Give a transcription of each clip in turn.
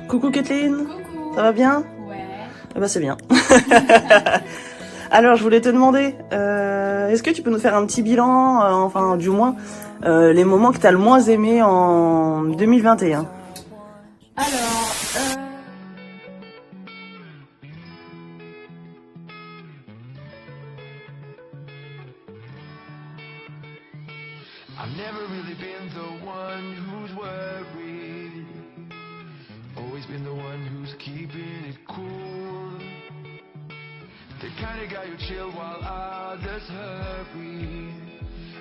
Coucou Kathleen. Coucou. Ça va bien? Ouais. Eh ben c'est bien. Alors je voulais te demander, est-ce que tu peux nous faire un petit bilan, enfin du moins, les moments que tu as le moins aimé en 2021? Alors, I've never really been the one who's worried. Always been the one who's keeping it cool. The kind of guy who chill while others hurry.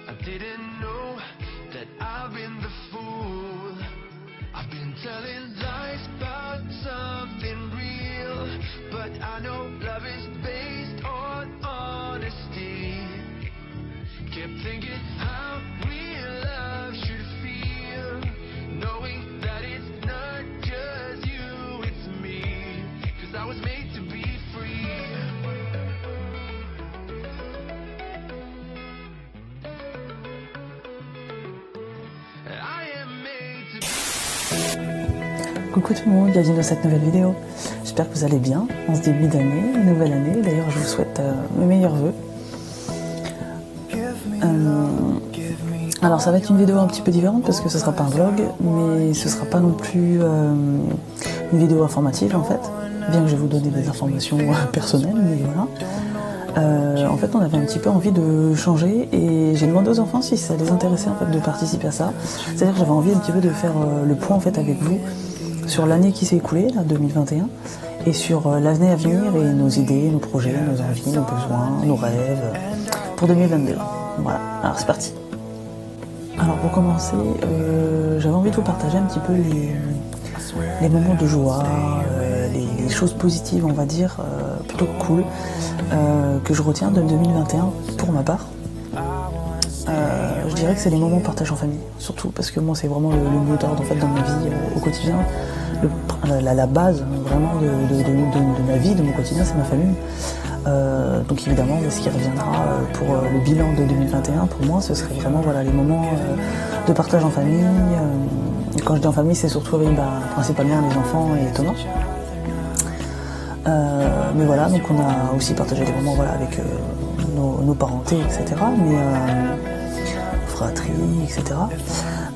I didn't know that I've been the fool. I've been telling lies about something real, but I know love is based on honesty. Kept thinking how real love should feel, knowing that it's not just you, it's me, 'cause I was made to be free. I am made to be. Coucou tout le monde, bienvenue dans cette nouvelle vidéo. J'espère que vous allez bien en ce début d'année, nouvelle année. D'ailleurs je vous souhaite mes meilleurs vœux. Alors ça va être une vidéo un petit peu différente parce que ce sera pas un vlog, mais ce sera pas non plus une vidéo informative en fait, bien que je vais vous donner des informations personnelles, mais voilà. En fait on avait un petit peu envie de changer et j'ai demandé aux enfants si ça les intéressait en fait de participer à ça. C'est-à-dire que j'avais envie un petit peu de faire le point en fait avec vous sur l'année qui s'est écoulée, là, 2021, et sur l'avenir à venir et nos idées, nos projets, nos envies, nos besoins, nos rêves pour 2022. Voilà, alors c'est parti. Alors pour commencer, j'avais envie de vous partager un petit peu les moments de joie, les choses positives on va dire, plutôt cool, que je retiens de 2021 pour ma part. Je dirais que c'est les moments de partage en famille, surtout parce que moi c'est vraiment le mot d'ordre en fait dans ma vie au quotidien. La base vraiment de ma vie, de mon quotidien, c'est ma famille. Donc évidemment, ce qui reviendra pour le bilan de 2021, pour moi, ce serait vraiment voilà, les moments de partage en famille. Quand je dis en famille, c'est surtout avec principalement les enfants et Thomas. Mais voilà, donc on a aussi partagé des moments voilà, avec nos parentés, etc. Mais fratrie, etc.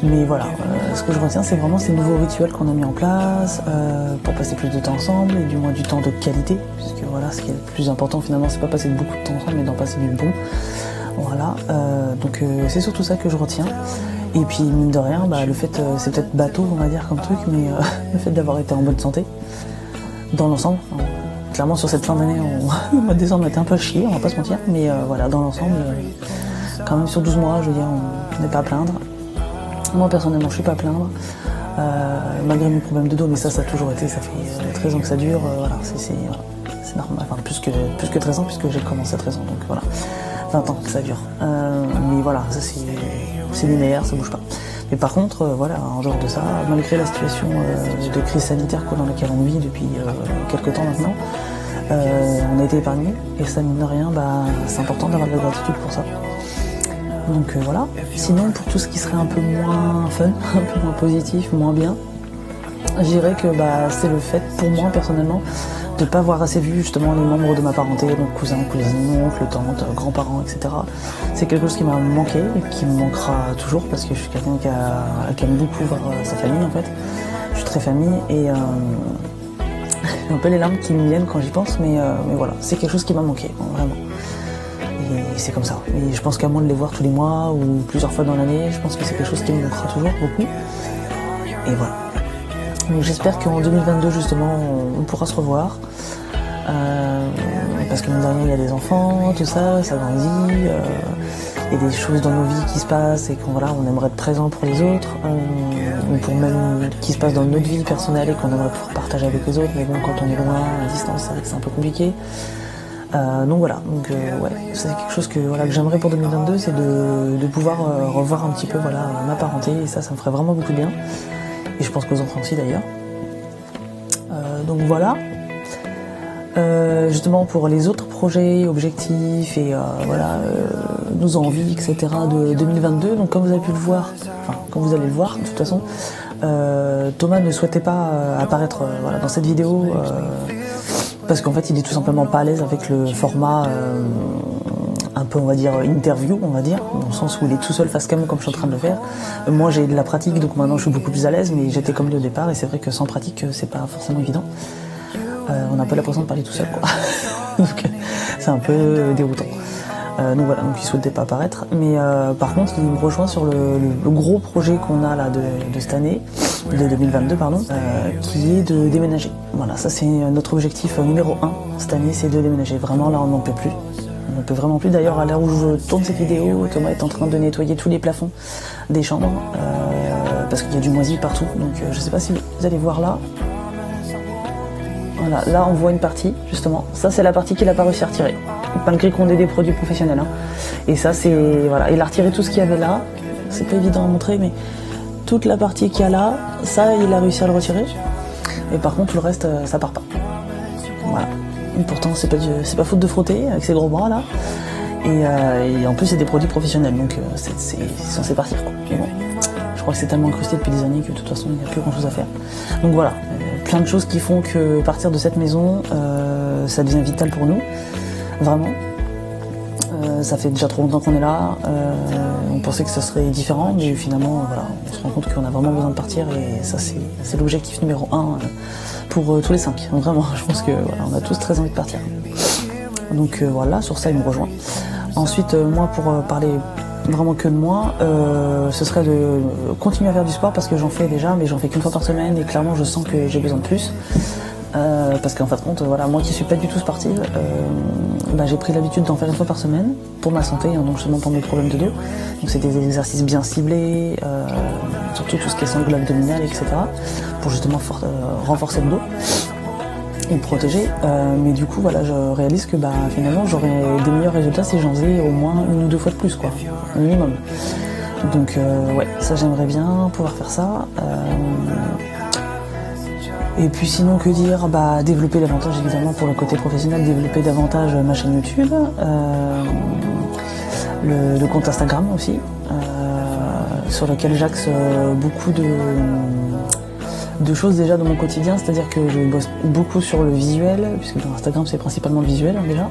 Mais voilà, ce que je retiens, c'est vraiment ces nouveaux rituels qu'on a mis en place pour passer plus de temps ensemble, et du moins du temps de qualité, puisque voilà, ce qui est le plus important finalement, c'est pas passer beaucoup de temps ensemble, mais d'en passer du bon. Voilà, donc c'est surtout ça que je retiens. Et puis mine de rien, le fait, c'est peut-être bateau, on va dire comme truc, mais le fait d'avoir été en bonne santé, dans l'ensemble. Clairement sur cette fin d'année, le mois de décembre a été un peu chier, on va pas se mentir, mais voilà, dans l'ensemble, quand même sur 12 mois, je veux dire, on n'est pas à plaindre. Moi personnellement je suis pas à plaindre, malgré mes problèmes de dos, mais ça a toujours été, ça fait 13 ans que ça dure, voilà, c'est normal, enfin plus que 13 ans puisque j'ai commencé à 13 ans, donc voilà, 20 ans que ça dure. Mais voilà, ça c'est linéaire, ça bouge pas. Mais par contre, voilà, en dehors de ça, malgré la situation de crise sanitaire dans laquelle on vit depuis quelques temps maintenant, on a été épargnés, et ça mine de rien, c'est important d'avoir de la gratitude pour ça. Donc voilà, sinon pour tout ce qui serait un peu moins fun, un peu moins positif, moins bien, je dirais que c'est le fait pour moi personnellement de ne pas avoir assez vu justement les membres de ma parenté, donc cousins, cousines, oncles, tantes, grands-parents, etc. C'est quelque chose qui m'a manqué et qui me manquera toujours parce que je suis quelqu'un qui aime beaucoup voir sa famille en fait. Je suis très famille et j'ai un peu les larmes qui me viennent quand j'y pense, mais voilà, c'est quelque chose qui m'a manqué, vraiment. Et c'est comme ça. Et je pense qu'à moins de les voir tous les mois ou plusieurs fois dans l'année, je pense que c'est quelque chose qui me manquera toujours beaucoup. Et voilà. Donc j'espère qu'en 2022 justement on pourra se revoir. Parce que mine de rien il y a des enfants, tout ça, ça grandit. Il y a des choses dans nos vies qui se passent et qu'on on aimerait être présent pour les autres. Ou pour même qui se passe dans notre vie personnelle et qu'on aimerait pouvoir partager avec les autres. Mais bon, quand on est loin, à distance, c'est vrai que c'est un peu compliqué. Donc voilà, ouais, c'est quelque chose que j'aimerais pour 2022, c'est de pouvoir revoir un petit peu ma parenté, et ça me ferait vraiment beaucoup de bien, et je pense qu'aux enfants aussi d'ailleurs. Donc voilà, justement pour les autres projets, objectifs et nos envies, etc. de 2022, donc comme vous avez pu le voir, enfin comme vous allez le voir de toute façon, Thomas ne souhaitait pas apparaître voilà, dans cette vidéo parce qu'en fait il est tout simplement pas à l'aise avec le format un peu on va dire interview on va dire, dans le sens où il est tout seul face cam comme je suis en train de le faire. Moi j'ai de la pratique donc maintenant je suis beaucoup plus à l'aise, mais j'étais comme lui au départ et c'est vrai que sans pratique c'est pas forcément évident. On a un peu l'impression de parler tout seul quoi. Donc c'est un peu déroutant. Donc voilà, donc il souhaitait pas apparaître, mais par contre il me rejoint sur le gros projet qu'on a là de cette année, de 2022 pardon, qui est de déménager. Voilà, ça c'est notre objectif numéro 1 cette année, c'est de déménager. Vraiment là on n'en peut plus. On n'en peut vraiment plus. D'ailleurs à l'heure où je tourne cette vidéo, Thomas est en train de nettoyer tous les plafonds des chambres, parce qu'il y a du moisi partout. Donc je sais pas si vous allez voir là. Voilà, là on voit une partie justement. Ça c'est la partie qu'il n'a pas réussi à retirer. Malgré qu'on ait des produits professionnels. Hein. Et ça c'est. Voilà. Il a retiré tout ce qu'il y avait là. C'est pas évident à montrer, mais toute la partie qu'il y a là, ça il a réussi à le retirer. Et par contre tout le reste ça part pas. Voilà. Et pourtant c'est pas faute de frotter avec ses gros bras là. Et en plus c'est des produits professionnels, donc c'est censé partir quoi. Mais bon, je crois que c'est tellement incrusté depuis des années que de toute façon il n'y a plus grand chose à faire. Donc voilà, plein de choses qui font que partir de cette maison, ça devient vital pour nous. Vraiment. Ça fait déjà trop longtemps qu'on est là. On pensait que ça serait différent, mais finalement, voilà, on se rend compte qu'on a vraiment besoin de partir et ça, c'est l'objectif numéro 1 pour tous les 5. Donc vraiment, je pense que voilà, on a tous très envie de partir. Donc voilà, sur ça, il me rejoint. Ensuite, moi, pour parler vraiment que de moi, ce serait de continuer à faire du sport parce que j'en fais déjà, mais j'en fais qu'une fois par semaine et clairement, je sens que j'ai besoin de plus. Parce qu'en fin de compte, voilà, moi qui suis pas du tout sportive, j'ai pris l'habitude d'en faire une fois par semaine pour ma santé, hein, donc justement pour mes problèmes de dos. Donc c'est des exercices bien ciblés, surtout tout ce qui est sangle abdominal, etc. pour justement renforcer le dos et le protéger. Mais du coup, voilà, je réalise que finalement j'aurais des meilleurs résultats si j'en faisais au moins 1 ou 2 fois de plus, quoi, minimum. Donc ouais, ça j'aimerais bien pouvoir faire ça. Et puis sinon que dire, développer davantage évidemment pour le côté professionnel, développer davantage ma chaîne YouTube, le compte Instagram aussi, sur lequel j'axe beaucoup de choses déjà dans mon quotidien, c'est-à-dire que je bosse beaucoup sur le visuel, puisque dans Instagram c'est principalement le visuel hein, déjà,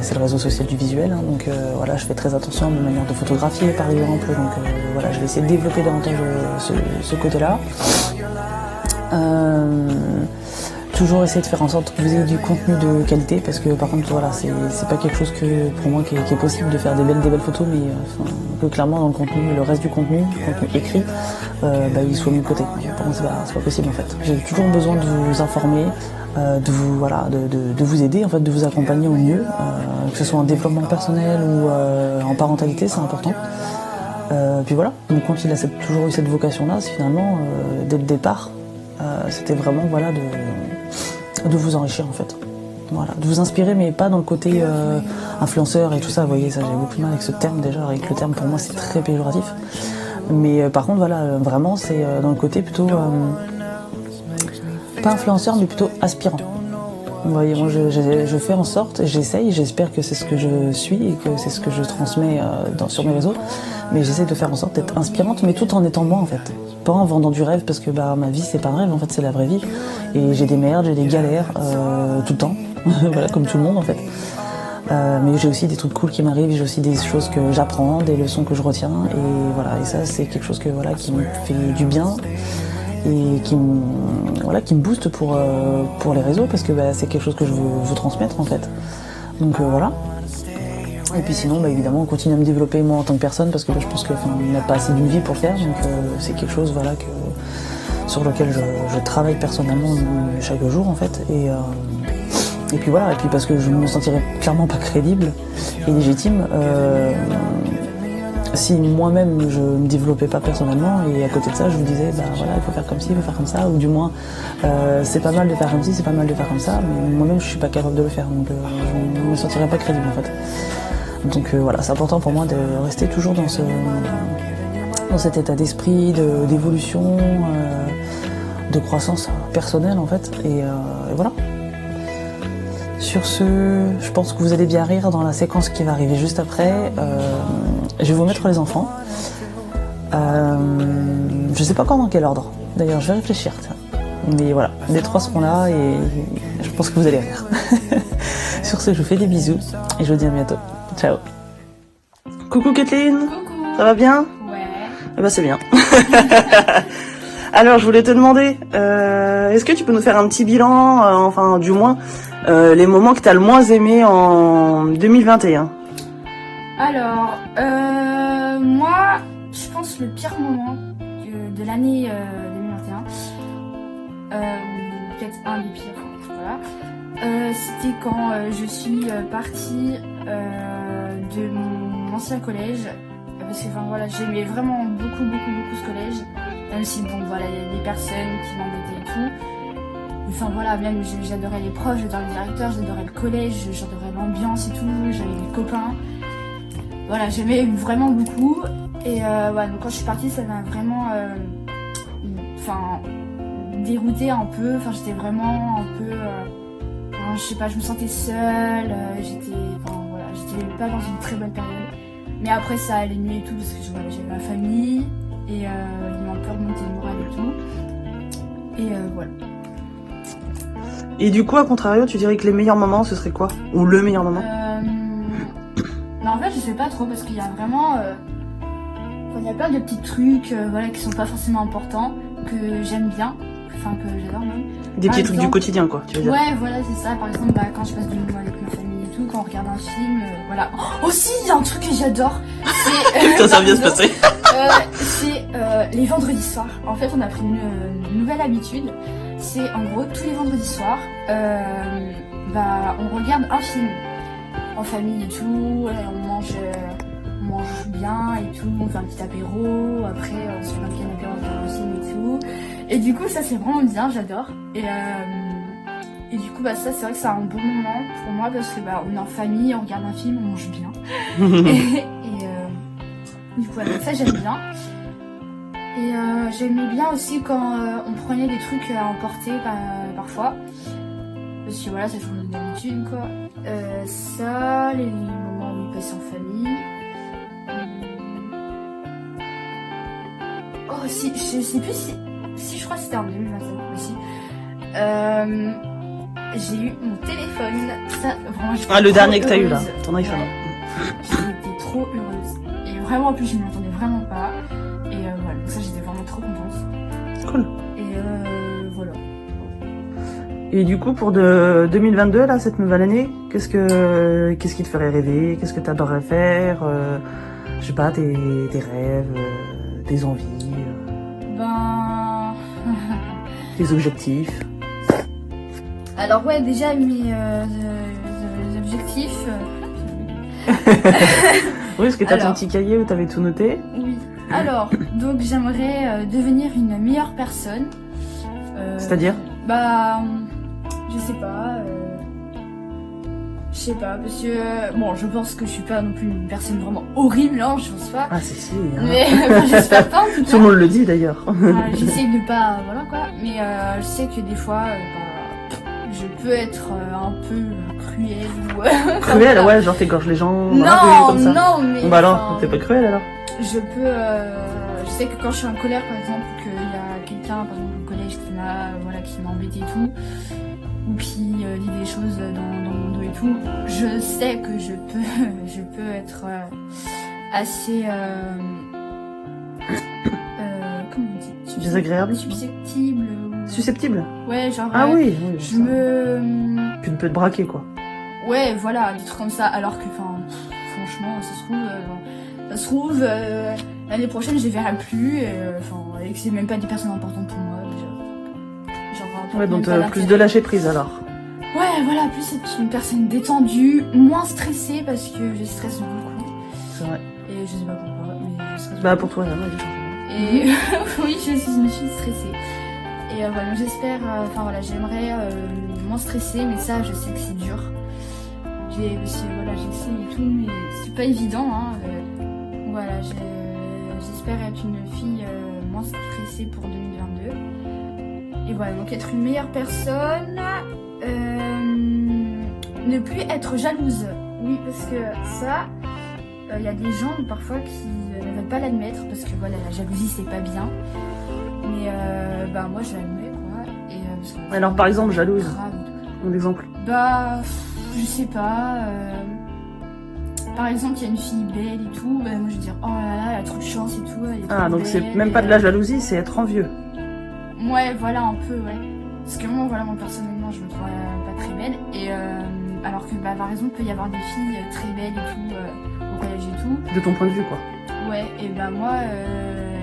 c'est le réseau social du visuel, hein, donc voilà, je fais très attention à ma manière de photographier par exemple, donc voilà, je vais essayer de développer davantage ce côté-là. Toujours essayer de faire en sorte que vous ayez du contenu de qualité parce que par contre voilà c'est pas quelque chose que pour moi qui est possible de faire des belles photos, mais que clairement dans le contenu, le reste du contenu écrit il soit mis de côté. Pour moi c'est pas possible en fait. J'ai toujours besoin de vous informer, de vous aider en fait, de vous accompagner au mieux, que ce soit en développement personnel ou en parentalité, c'est important. Puis voilà, mon compte il a toujours eu cette vocation là, finalement dès le départ. C'était vraiment voilà de vous enrichir en fait, voilà, de vous inspirer, mais pas dans le côté influenceur et tout ça, vous voyez, ça j'ai beaucoup de mal avec ce terme déjà, avec le terme pour moi c'est très péjoratif, mais par contre voilà, vraiment c'est dans le côté plutôt pas influenceur mais plutôt aspirant. Vous voyez, moi je fais en sorte, j'essaye, j'espère que c'est ce que je suis et que c'est ce que je transmets sur mes réseaux, mais j'essaie de faire en sorte d'être inspirante, mais tout en étant moi en fait. Pas en vendant du rêve, parce que ma vie c'est pas un rêve, en fait c'est la vraie vie. Et j'ai des merdes, j'ai des galères tout le temps, voilà, comme tout le monde en fait. Mais j'ai aussi des trucs cool qui m'arrivent, j'ai aussi des choses que j'apprends, des leçons que je retiens, et voilà, et ça c'est quelque chose qui me fait du bien et qui me booste pour les réseaux, parce que c'est quelque chose que je veux vous transmettre en fait. Donc voilà. Et puis sinon, évidemment, on continue à me développer moi en tant que personne, parce que je pense qu'on n'a pas assez d'une vie pour le faire, donc c'est quelque chose sur lequel je travaille personnellement chaque jour en fait. Et puis voilà, et puis parce que je me sentirais clairement pas crédible et légitime si moi-même je me développais pas personnellement, et à côté de ça je vous disais voilà, il faut faire comme ci, il faut faire comme ça, ou du moins c'est pas mal de faire comme ci, c'est pas mal de faire comme ça, mais moi-même je suis pas capable de le faire, donc je me sentirais pas crédible en fait. Donc voilà, c'est important pour moi de rester toujours dans cet état d'esprit, d'évolution, de croissance personnelle en fait, et voilà. Sur ce, je pense que vous allez bien rire dans la séquence qui va arriver juste après. Je vais vous mettre les enfants. Je sais pas quand, dans quel ordre. D'ailleurs, je vais réfléchir. Tiens. Mais voilà, les 3 seront là et je pense que vous allez rire. Sur ce, je vous fais des bisous et je vous dis à bientôt. Ciao. Coucou Kathleen. Coucou. Ça va bien? Ouais. Eh ben c'est bien. Alors, je voulais te demander, est-ce que tu peux nous faire un petit bilan, enfin du moins, les moments que tu as le moins aimé en 2021? Alors, moi, je pense le pire moment de l'année 2021, ou peut-être un des pires, voilà, c'était quand je suis partie de mon ancien collège, parce que enfin voilà, j'aimais vraiment beaucoup ce collège, même si bon voilà, il y a des personnes qui m'embêtaient et tout. Enfin voilà, même j'adorais les profs, j'adorais le directeur, j'adorais le collège, j'adorais l'ambiance et tout, j'avais des copains. Voilà, j'aimais vraiment beaucoup. Et ouais, donc quand je suis partie, ça m'a vraiment déroutée un peu. Enfin, j'étais vraiment un peu... je sais pas, je me sentais seule. J'étais pas dans une très bonne période. Mais après, ça allait mieux et tout, parce que voilà, j'avais ma famille. Et ils m'ont un peu remonté le moral et tout. Et voilà. Et du coup, à contrario, tu dirais que les meilleurs moments, ce serait quoi? Ou le meilleur moment? Non, en fait, je sais pas trop parce qu'il y a vraiment. Il y a plein de petits trucs voilà, qui sont pas forcément importants, que j'aime bien, enfin que j'adore même. Des petits trucs du quotidien, quoi, tu veux dire? Ouais, voilà, c'est ça. Par exemple, quand je passe du moment avec ma famille et tout, quand on regarde un film, voilà. Oh, aussi, il y a un truc que j'adore. C'est. Ça vient de se passer. C'est les vendredis soirs. En fait, on a pris une nouvelle habitude. C'est en gros, tous les vendredis soirs, on regarde un film. En famille et tout, on mange bien et tout, on fait un petit apéro, après on se fait un canapé, on regarde un film et tout. Et du coup ça c'est vraiment bien, j'adore. Et du coup ça c'est vrai que c'est un bon moment pour moi parce que on est en famille, on regarde un film, on mange bien. Du coup voilà, ça j'aime bien. Et j'aimais bien aussi quand on prenait des trucs à emporter parfois. Parce que voilà, ça change d'habitude quoi. Ça, les moments où il passe en famille. Oh si, je sais plus si je crois que c'était en 2025 aussi. J'ai eu mon téléphone. Ça, vraiment, le dernier que t'as eu là, ton iPhone. Ouais. J'étais trop heureuse. Et vraiment en plus je ne m'attendais vraiment pas. Et voilà, donc ça j'étais vraiment trop contente. Cool. Et voilà. Et du coup, pour 2022, là, cette nouvelle année, qu'est-ce qui te ferait rêver? Qu'est-ce que tu adorerais faire? Je sais pas, tes rêves, tes envies, tes objectifs. Alors ouais, déjà mes objectifs. Oui, parce que t'as ton petit cahier où t'avais tout noté. Oui. Alors, donc j'aimerais devenir une meilleure personne. C'est-à-dire? Je sais pas, parce que bon, je pense que je suis pas non plus une personne vraiment horrible, hein, je pense pas. Ah si. Hein. Mais j'espère pas en tout cas. Tout le monde le dit d'ailleurs. J'essaie de pas, voilà quoi. Mais je sais que des fois, je peux être un peu cruelle ou. Cruelle, ouais, genre t'égorges les gens. Non, comme ça. Non, mais. Bon, bah alors, t'es pas cruelle alors? Je peux, je sais que quand je suis en colère, par exemple, qu'il y a quelqu'un, par exemple au collège, qui m'a embêté et tout, ou qui dit des choses dans mon dos et tout, je sais que je peux être assez, comment on dit? Désagréable? Susceptible. Susceptible? Ouais, genre. Ah oui. Je me. Tu peux te braquer quoi. Ouais, voilà, des trucs comme ça, alors que, franchement, ça se trouve, l'année prochaine, je les verrai plus, et que c'est même pas des personnes importantes pour moi, déjà. Genre, ouais, donc plus de lâcher prise alors. Ouais, voilà, plus être une personne détendue, moins stressée, parce que je stresse beaucoup. C'est vrai. Et je sais pas pourquoi, mais je stresse beaucoup. Pour toi, là, ouais. Et oui, je suis stressée. Et voilà, j'espère, j'aimerais moins stresser, mais ça, je sais que c'est dur. J'essaie et tout, mais c'est pas évident, hein. Voilà, j'espère être une fille moins stressée pour 2022. Et voilà, donc être une meilleure personne, ne plus être jalouse. Oui, parce que ça, y a des gens parfois qui ne veulent pas l'admettre, parce que voilà, la jalousie c'est pas bien. Mais bah moi je l'admets quoi. Et, parce que, Alors par exemple, jalouse, grave. un exemple. Bah je sais pas. Par exemple, il y a une fille belle et tout, bah moi je vais dire oh là là, elle a trop de chance et tout. Elle est Ah, trop donc belle, c'est même pas de la jalousie, c'est être envieux. Ouais, voilà un peu, ouais. Parce que moi, voilà, moi personnellement, je me trouve pas très belle. Et alors que, bah, par exemple, il peut y avoir des filles très belles et tout, au collège et tout. De ton point de vue, quoi. Ouais, et bah moi,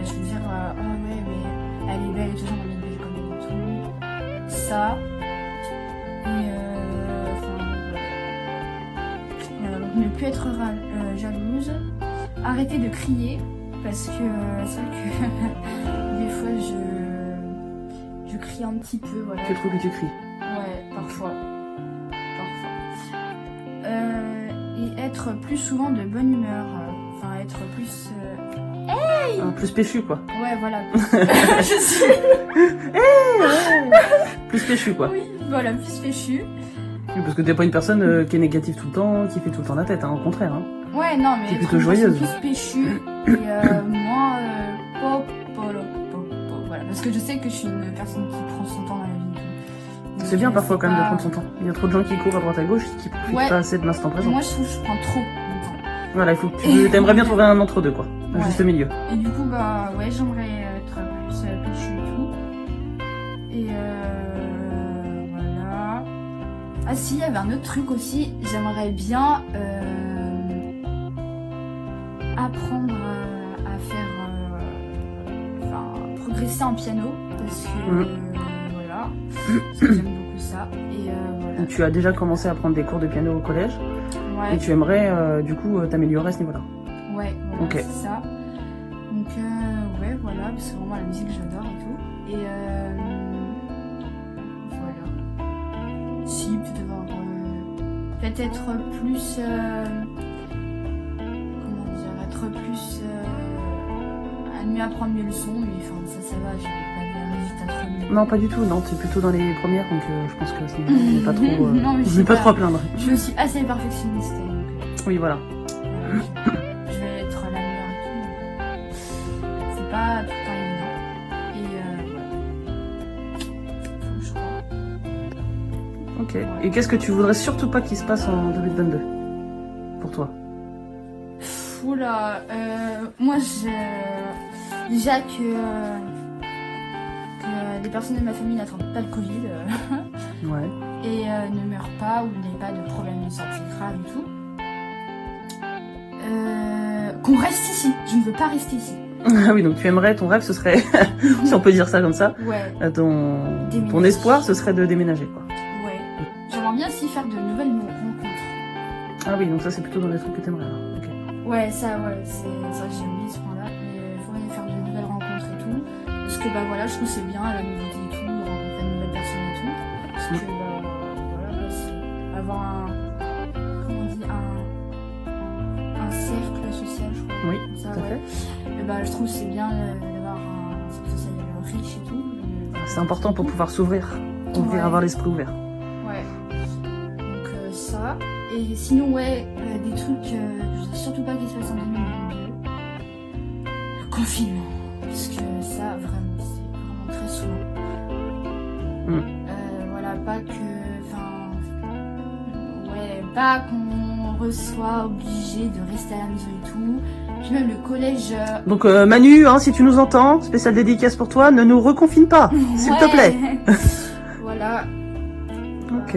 je veux dire, oh ouais, mais elle est belle et tout, j'aimerais bien être belle comme elle et tout. Ça. Et enfin, voilà. Donc, ne plus être jalouse. Arrêter de crier, parce que c'est vrai que des fois, je crie un petit peu, voilà. Tu trouves que tu cries. Ouais, parfois. Et être plus souvent de bonne humeur. Enfin, être plus... Plus péchu, quoi. Ouais, voilà. Je sais. Plus péchu, quoi. Oui, voilà, plus péchu. Oui, parce que t'es pas une personne qui est négative tout le temps, qui fait tout le temps la tête, hein, au contraire. Hein. Ouais, non, mais T'es être plutôt une personne joyeuse. plus péchu et moins... voilà, parce que je sais que je suis une personne qui prend son temps dans la vie. Donc, C'est bien parfois quand même de pas- prendre son temps. Il y a trop de gens qui courent à droite à gauche qui profitent Ouais. pas assez de l'instant présent. Moi, je trouve que je prends trop mon temps. Voilà, il faut que t'aimerais bien trouver un entre-deux, quoi. Un Ouais. juste milieu. Et du coup, bah ouais, j'aimerais être plus péchu et tout. Et voilà. Ah si, il y avait un autre truc aussi. J'aimerais bien apprendre à faire... Enfin, progresser en piano. Parce que... voilà. Parce que j'aime beaucoup ça. Et voilà. Donc, tu as déjà commencé à prendre des cours de piano au collège Ouais. et tu aimerais du coup t'améliorer à ce niveau-là. Ouais, voilà, Ok. c'est ça. Donc, ouais, voilà, parce que vraiment la musique, j'adore et tout. Et voilà. Si, peut-être plus. Comment dire, être plus. À mieux apprendre mes leçons, mais enfin, ça va, j'ai pas des résultats trop nuls. Non, pas du tout, non, t'es plutôt dans les premières, donc je pense que on n'est pas trop, Non, mais on c'est n'est pas pas- trop à plaindre. Je suis assez perfectionniste, donc. Oui, voilà. Voilà, je vais être la meilleure et tout. C'est pas tout le temps évident. Et voilà. Je crois. Ok. Et qu'est-ce que tu voudrais surtout pas qu'il se passe en 2022 pour toi? Oula, moi déjà que les personnes de ma famille n'attrapent pas le Covid Ouais. et ne meurent pas ou n'aient pas de problème de santé grave et tout. Qu'on reste ici. Je ne veux pas rester ici. Ah oui, donc tu aimerais, ton rêve, ce serait, si on peut dire ça comme ça, Ouais, ton Déménager. espoir, ce serait de déménager, quoi. ouais. J'aimerais bien aussi faire de nouvelles rencontres. Ah oui, donc ça, c'est plutôt dans les trucs que t'aimerais, alors. Ok. Ouais, ça, c'est ça, j'ai oublié ce point-là. Mais il faudrait faire de nouvelles rencontres et tout. Parce que, bah voilà, je trouve que c'est bien la nouveauté et tout, rencontrer de nouvelles personnes et tout. Parce que, bah, voilà, c'est avoir comment on dit, un cercle social, je crois. Oui, comme ça, tout à ouais. fait. Et bah, je trouve que c'est bien d'avoir un cercle social riche et tout. C'est important pour pouvoir s'ouvrir, Ouais. avoir l'esprit ouvert. Ouais. Donc ça. Et sinon, ouais, des trucs que je veux surtout pas qu'ils se fassent en 2022. Le confinement. Parce que ça, vraiment, c'est vraiment très souvent. Voilà, pas que... Enfin... Ouais, pas qu'on soit obligé de rester à la maison et tout. Puis même le collège... Donc Manu, hein, si tu nous entends, spéciale dédicace pour toi, ne nous reconfine pas, s'il te plaît. Voilà. Ok.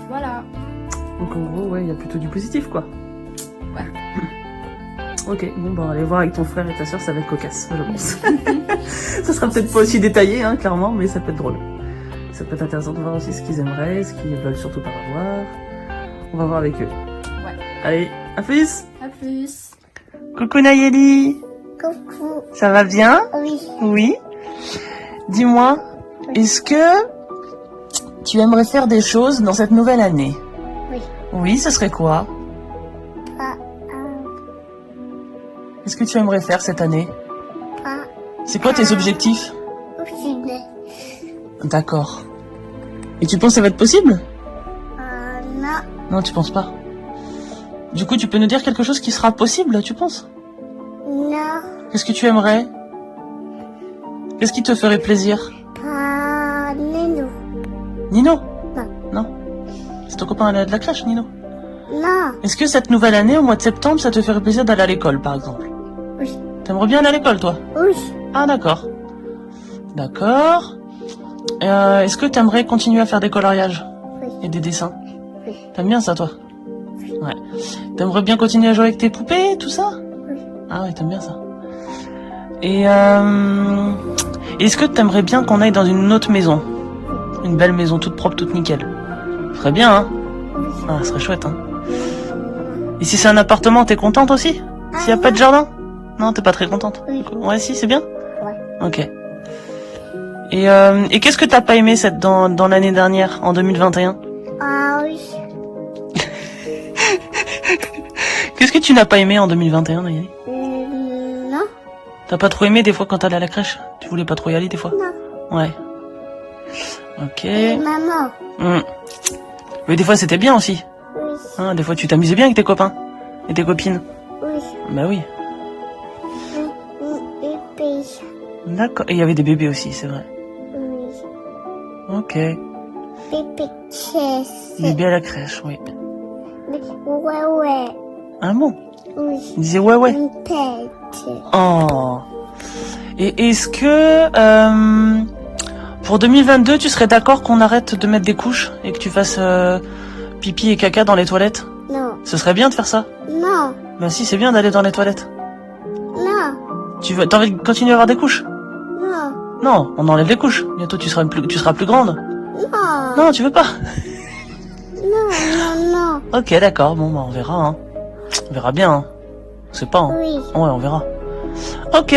Voilà. Donc en gros, ouais, il y a plutôt du positif, quoi. Ouais. Ok, bon, bah, aller voir avec ton frère et ta soeur, ça va être cocasse, je pense. Ça sera peut-être pas aussi détaillé, hein, clairement, mais ça peut être drôle. Ça peut être intéressant de voir aussi ce qu'ils aimeraient, ce qu'ils veulent surtout pas avoir. On va voir avec eux. Ouais. Allez, à plus. À plus. Coucou Nayeli. Coucou. Ça va bien? Oui. Oui. Dis-moi, est-ce que tu aimerais faire des choses dans cette nouvelle année? Oui. Oui, ce serait quoi? Pas Qu'est-ce que tu aimerais faire cette année? pas C'est quoi tes objectifs? au ciné. D'accord. Et tu penses que ça va être possible? Non. Non, tu penses pas. Du coup, tu peux nous dire quelque chose qui sera possible, tu penses? Non. Qu'est-ce que tu aimerais? Qu'est-ce qui te ferait plaisir? Pas Nino. Nino? Non. Non. C'est ton copain de la crèche, Nino? Non. Est-ce que cette nouvelle année, au mois de septembre, ça te ferait plaisir d'aller à l'école, par exemple? Oui. T'aimerais bien aller à l'école, toi? Oui. Ah, d'accord. D'accord. Est-ce que t'aimerais continuer à faire des coloriages? Oui. Et des dessins? Oui. T'aimes bien ça, toi? Ouais. T'aimerais bien continuer à jouer avec tes poupées, tout ça? Oui. Ah ouais, t'aimes bien ça. Et est-ce que t'aimerais bien qu'on aille dans une autre maison? Une belle maison, toute propre, toute nickel. Ce serait bien, hein? Oui. Ah, ce serait chouette, hein? Et si c'est un appartement, t'es contente aussi? S'il y a pas de jardin? Non, t'es pas très contente? Oui. Ouais, si, c'est bien? Ouais. Ok. Et qu'est-ce que t'as pas aimé dans l'année dernière, en 2021? Ah oui. Qu'est-ce que tu n'as pas aimé en 2021, Nayeli? Non. T'as pas trop aimé des fois quand t'allais à la crèche? Tu voulais pas trop y aller des fois? Non. Ouais. Ok. Et maman. Mais des fois c'était bien aussi. Oui. Hein, des fois tu t'amusais bien avec tes copains et tes copines. Oui. Bah oui. Bébé. D'accord. Et il y avait des bébés aussi, c'est vrai. Oui. Ok. Bébé chaise. Bébés à la crèche, oui. Ouais, ouais. Ah bon? Oui. Il disait ouais, ouais. Une tête. Oh. Et est-ce que pour 2022, tu serais d'accord qu'on arrête de mettre des couches et que tu fasses pipi et caca dans les toilettes? Non. Ce serait bien de faire ça. Non. Bah si, c'est bien d'aller dans les toilettes. Non. T'as envie de continuer à avoir des couches? Non. Non, on enlève les couches. Bientôt tu seras plus grande. Non. Non, tu veux pas? Non, non, non. Ok, d'accord. Bon, bah on verra. Hein. On verra bien. Hein. On sait pas. Hein. Oui. Ouais, on verra. Ok.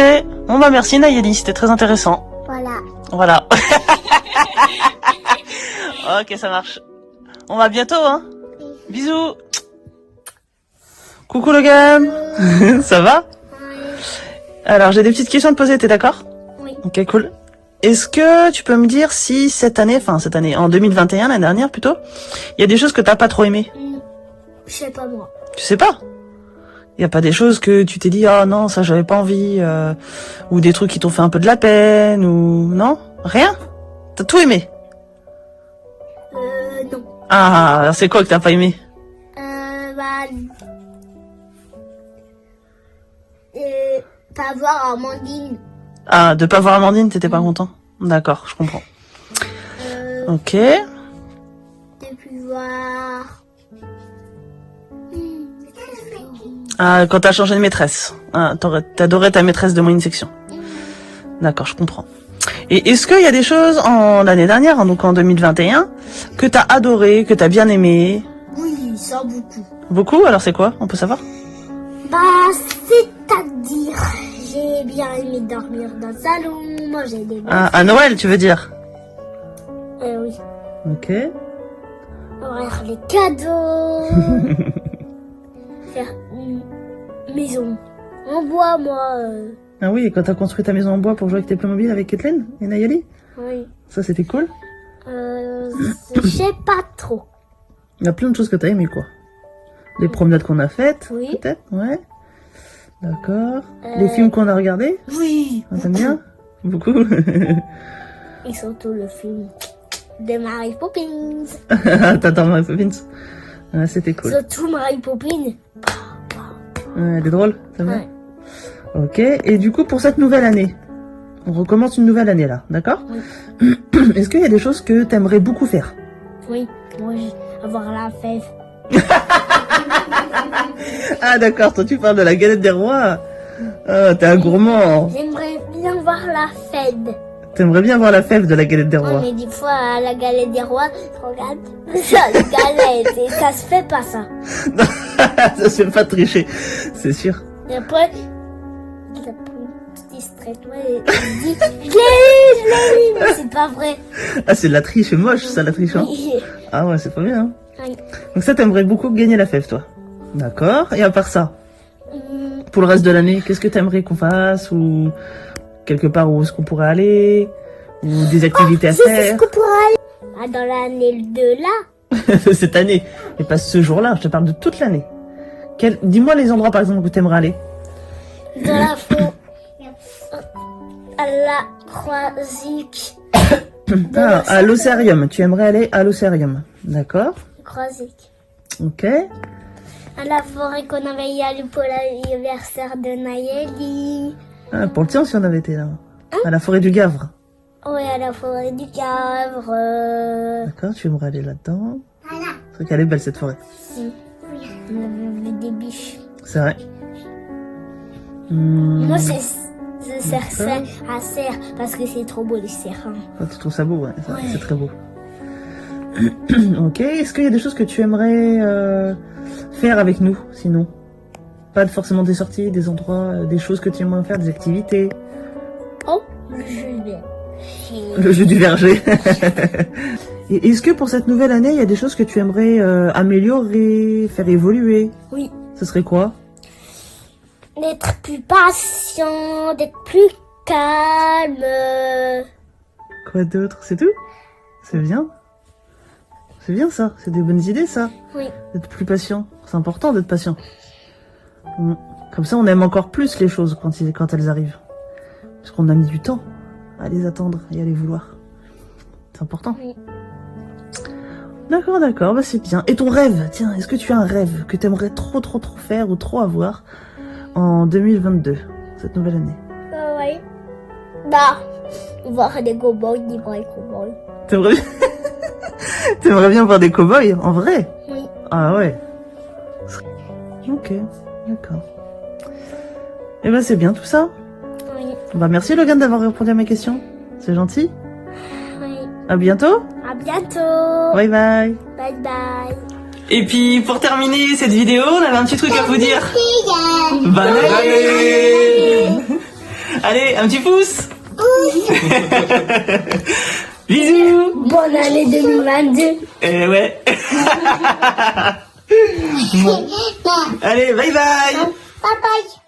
Bon bah merci Nayeli, c'était très intéressant. Voilà. Voilà. Ok, ça marche. On va bientôt, hein. Bisous. Coucou Logan. Ça va? Alors, j'ai des petites questions à te poser, t'es d'accord? Oui. Ok, cool. Est-ce que tu peux me dire si cette année, en 2021, l'année dernière plutôt, il y a des choses que t'as pas trop aimées? Je sais pas moi. Tu sais pas? Il y a pas des choses que tu t'es dit, ah non, ça j'avais pas envie, ou des trucs qui t'ont fait un peu de la peine, ou non? Rien? T'as tout aimé? Non. Ah, alors c'est quoi que t'as pas aimé? Pas voir Amandine. Ah, de pas voir Amandine, t'étais pas content? D'accord, je comprends. Ok. De plus voir. Ah, quand t'as changé de maîtresse. Ah, t'adorais ta maîtresse de moyenne section. D'accord, je comprends. Et est-ce qu'il y a des choses en l'année dernière, hein, donc en 2021, que t'as adoré, que t'as bien aimé? Oui, ça beaucoup. Beaucoup? Alors c'est quoi? On peut savoir? Bah, c'est-à-dire, j'ai bien aimé dormir dans le salon, manger des bonnes. Ah, à Noël, tu veux dire? Oui. Ok. Ouvrir les cadeaux. Faire une maison en bois, moi. Ah oui, et quand t'as construit ta maison en bois pour jouer avec tes Playmobil avec Kathleen et Nayeli? Oui. Ça, c'était cool. Je sais pas trop. Il y a plein de choses que t'as aimé, quoi. Les promenades qu'on a faites, Oui. peut-être, ouais. D'accord. Les films qu'on a regardés, Oui. ah, t'aimes bien? Beaucoup. Et surtout le film de Mary Poppins. T'adores Mary Poppins? Ah, c'était cool. Surtout Mary Poppins. Ouais, elle est drôle, t'aimes bien? Ouais. Ok, et du coup, pour cette nouvelle année, on recommence une nouvelle année, là, d'accord? Oui. Est-ce qu'il y a des choses que t'aimerais beaucoup faire? Oui. Moi, avoir la fève. Ah, d'accord, toi, tu parles de la galette des rois. Ah, t'es un gourmand. J'aimerais bien voir la fève. T'aimerais bien voir la fève de la galette des Ouais, rois. mais des fois, à la galette des rois, je regarde ça, la galette, et ça se fait pas, ça. Ça se fait pas tricher, c'est sûr. Et après, la petite distraite, ouais, elle dit, je l'ai eu, mais c'est pas vrai. Ah, c'est de la triche, c'est moche, ça, la triche, hein. Ah ouais, c'est pas bien, hein. Oui. Donc ça, t'aimerais beaucoup gagner la fève, toi. D'accord. Et à part ça, pour le reste de l'année, qu'est-ce que t'aimerais qu'on fasse, ou quelque part où est-ce qu'on pourrait aller, ou des activités à Je sais faire? ce qu'on pourra aller. Ah, dans l'année de là. Cette année, et pas ce jour-là, je te parle de toute l'année. Dis-moi les endroits, par exemple, où t'aimerais aller. Dans la forêt. à la Croisic. Ah, à l'Océarium. Tu aimerais aller à l'Océarium. D'accord. Croisic. Ok. À la forêt qu'on avait y allé pour l'anniversaire de Nayeli. Ah, pour le tien aussi, on avait été là. À la forêt du Gavre. Oui, à la forêt du Gavre. D'accord, tu aimerais aller là-dedans. C'est vrai qu'elle est belle cette forêt. On avait vu des biches. C'est vrai. Moi, c'est cerf à cerf parce que c'est trop beau les cerfs. Hein. Ah, tu trouves ça beau, ouais. C'est très beau. Ok, est-ce qu'il y a des choses que tu aimerais faire avec nous, sinon? Pas forcément des sorties, des endroits, des choses que tu aimerais faire, des activités. Oh, le jeu vert. Le jeu du verger. Et est-ce que pour cette nouvelle année, il y a des choses que tu aimerais améliorer, faire évoluer? Oui. Ce serait quoi? D'être plus patient, d'être plus calme. Quoi d'autre? C'est tout? C'est bien. C'est bien ça. C'est des bonnes idées ça. Oui. D'être plus patient. C'est important d'être patient. Comme ça, on aime encore plus les choses quand elles arrivent. Parce qu'on a mis du temps à les attendre et à les vouloir. C'est important. Oui. D'accord, bah c'est bien. Et ton rêve, tiens, est-ce que tu as un rêve que tu aimerais trop faire ou trop avoir en 2022, cette nouvelle année? Oui. Bah, voir des cow-boys, des vrais cow-boys. T'aimerais bien voir des cow-boys, en vrai? Oui. Ah ouais. Ok, d'accord. Eh ben c'est bien tout ça. Oui. Bah merci Logan d'avoir répondu à mes questions. C'est gentil. Oui. À bientôt. À bientôt. Bye bye. Bye bye. Et puis pour terminer cette vidéo, on avait un petit truc à vous dire. Bonne année. Allez, un petit pouce. Bisous. Bonne année 2022. Eh ouais. Allez, bye bye. Bye bye.